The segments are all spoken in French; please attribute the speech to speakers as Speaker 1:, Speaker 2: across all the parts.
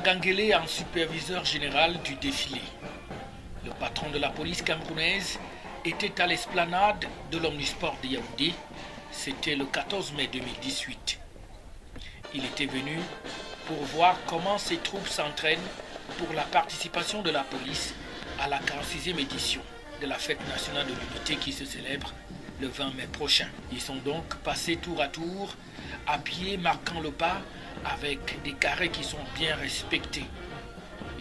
Speaker 1: Gangele en superviseur général du défilé. Le patron de la police camerounaise était à l'esplanade de l'Omnisport de Yaoundé. C'était le 14 mai 2018. Il était venu pour voir comment ses troupes s'entraînent pour la participation de la police à la 46e édition de la fête nationale de l'unité qui se célèbre le 20 mai prochain. Ils sont donc passés tour à tour, à pied marquant le pas, avec des carrés qui sont bien respectés.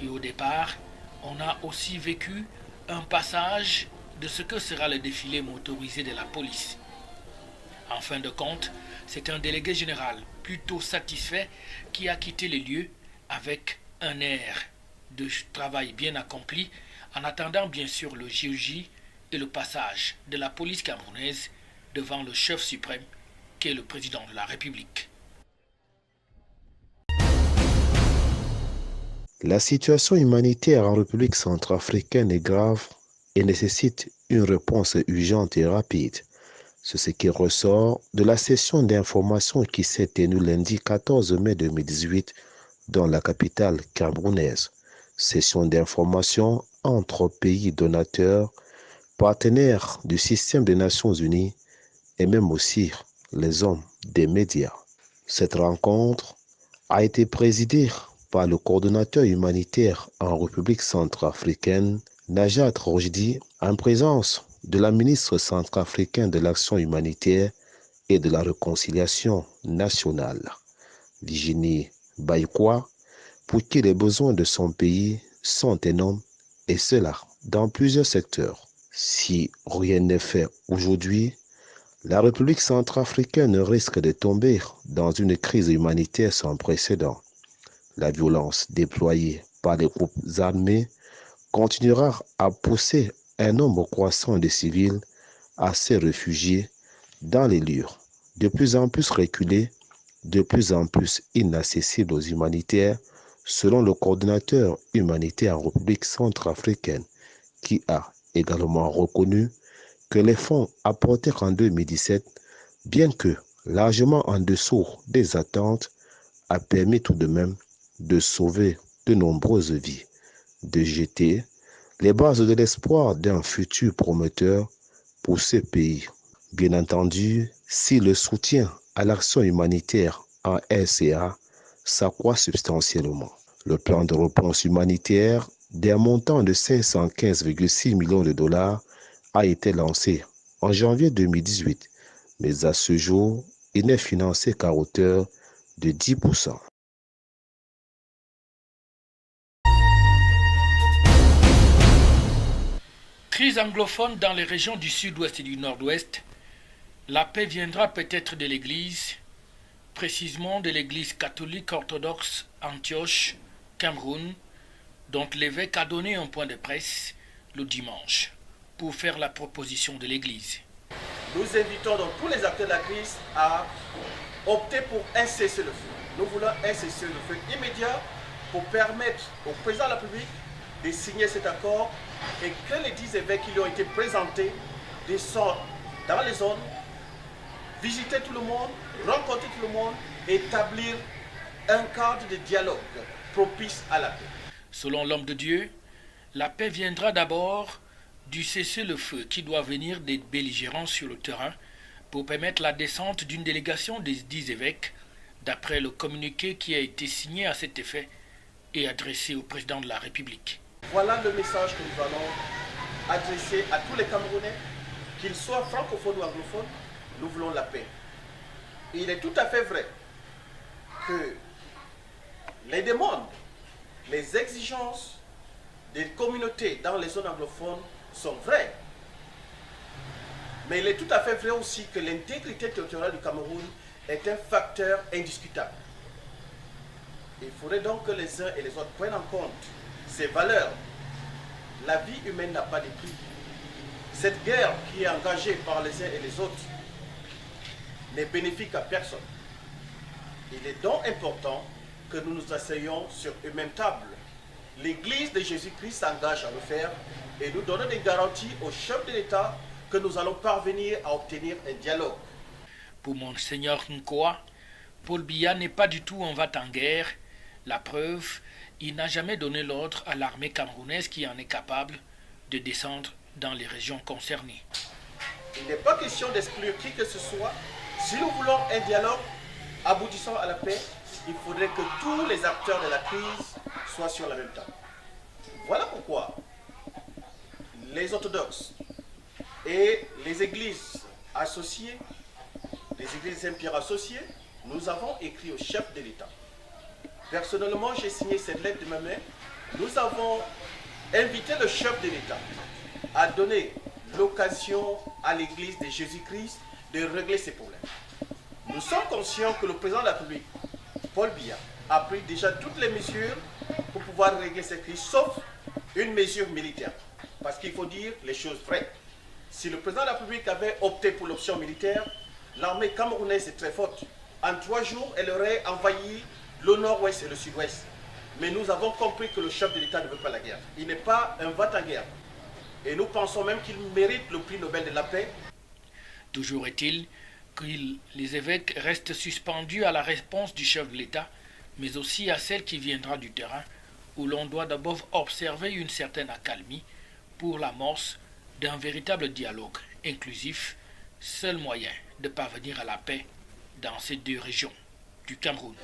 Speaker 1: Et au départ, on a aussi vécu un passage de ce que sera le défilé motorisé de la police. En fin de compte, c'est un délégué général plutôt satisfait qui a quitté les lieux avec un air de travail bien accompli, en attendant bien sûr le JOJ et le passage de la police camerounaise devant le chef suprême qui est le président de la République.
Speaker 2: La situation humanitaire en République centrafricaine est grave et nécessite une réponse urgente et rapide. C'est ce qui ressort de la session d'information qui s'est tenue lundi 14 mai 2018 dans la capitale camerounaise. Session d'information entre pays donateurs, partenaires du système des Nations Unies et même aussi les hommes des médias. Cette rencontre a été présidée par le coordonnateur humanitaire en République centrafricaine, Najat Rojdi, en présence de la ministre centrafricaine de l'Action humanitaire et de la réconciliation nationale, Ligini Baïkwa, pour qui les besoins de son pays sont énormes, et cela dans plusieurs secteurs. Si rien n'est fait aujourd'hui, la République centrafricaine risque de tomber dans une crise humanitaire sans précédent. La violence déployée par les groupes armés continuera à pousser un nombre croissant de civils à se réfugier dans les lieux de plus en plus reculés, de plus en plus inaccessibles aux humanitaires, selon le coordinateur humanitaire en République centrafricaine, qui a également reconnu que les fonds apportés en 2017, bien que largement en dessous des attentes, a permis tout de même de sauver de nombreuses vies, de jeter les bases de l'espoir d'un futur prometteur pour ce pays. Bien entendu, si le soutien à l'action humanitaire en RCA s'accroît substantiellement. Le plan de réponse humanitaire d'un montant de 515,6 millions de dollars a été lancé en janvier 2018, mais à ce jour, il n'est financé qu'à hauteur de 10%.
Speaker 1: Crise anglophone dans les régions du sud-ouest et du nord-ouest, la paix viendra peut-être de l'Église, précisément de l'Église catholique orthodoxe Antioche, Cameroun, dont l'évêque a donné un point de presse le dimanche pour faire la proposition de l'Église.
Speaker 3: Nous invitons donc tous les acteurs de la crise à opter pour un cessez-le-feu. Nous voulons un cessez-le-feu immédiat pour permettre au président de la République de signer cet accord et que les 10 évêques qui lui ont été présentés descendent dans les zones, visiter tout le monde, rencontrer tout le monde, établir un cadre de dialogue propice à la paix.
Speaker 1: Selon l'homme de Dieu, la paix viendra d'abord du cessez-le-feu qui doit venir des belligérants sur le terrain pour permettre la descente d'une délégation des 10 évêques, d'après le communiqué qui a été signé à cet effet et adressé au président de la République.
Speaker 3: Voilà le message que nous allons adresser à tous les Camerounais, qu'ils soient francophones ou anglophones, nous voulons la paix. Et il est tout à fait vrai que les demandes, les exigences des communautés dans les zones anglophones sont vraies. Mais il est tout à fait vrai aussi que l'intégrité territoriale du Cameroun est un facteur indiscutable. Il faudrait donc que les uns et les autres prennent en compte ces valeurs. La vie humaine n'a pas de prix. Cette guerre qui est engagée par les uns et les autres n'est bénéfique à personne. Il est donc important que nous nous asseyions sur une même table. L'Église de Jésus-Christ s'engage à le faire et nous donne des garanties au chef de l'État que nous allons parvenir à obtenir un dialogue.
Speaker 1: Pour Monseigneur Nkoa, Paul Biya n'est pas du tout en va-t-en-guerre. La preuve, il n'a jamais donné l'ordre à l'armée camerounaise qui en est capable de descendre dans les régions concernées.
Speaker 3: Il n'est pas question d'exclure qui que ce soit. Si nous voulons un dialogue aboutissant à la paix, il faudrait que tous les acteurs de la crise soient sur la même table. Voilà pourquoi les orthodoxes et les églises associées, les églises Saint-Pierre associées, nous avons écrit au chef de l'État. Personnellement, j'ai signé cette lettre de ma main. Nous avons invité le chef de l'État à donner l'occasion à l'Église de Jésus-Christ de régler ses problèmes. Nous sommes conscients que le président de la République, Paul Biya, a pris déjà toutes les mesures pour pouvoir régler cette crise, sauf une mesure militaire. Parce qu'il faut dire les choses vraies. Si le président de la République avait opté pour l'option militaire, l'armée camerounaise est très forte. En 3 jours, elle aurait envahi le nord-ouest et le sud-ouest. Mais nous avons compris que le chef de l'État ne veut pas la guerre. Il n'est pas un va-t-en-guerre. Et nous pensons même qu'il mérite le prix Nobel de la paix.
Speaker 1: Toujours est-il que les évêques restent suspendus à la réponse du chef de l'État, mais aussi à celle qui viendra du terrain, où l'on doit d'abord observer une certaine accalmie pour l'amorce d'un véritable dialogue inclusif, seul moyen de parvenir à la paix dans ces 2 régions du Cameroun.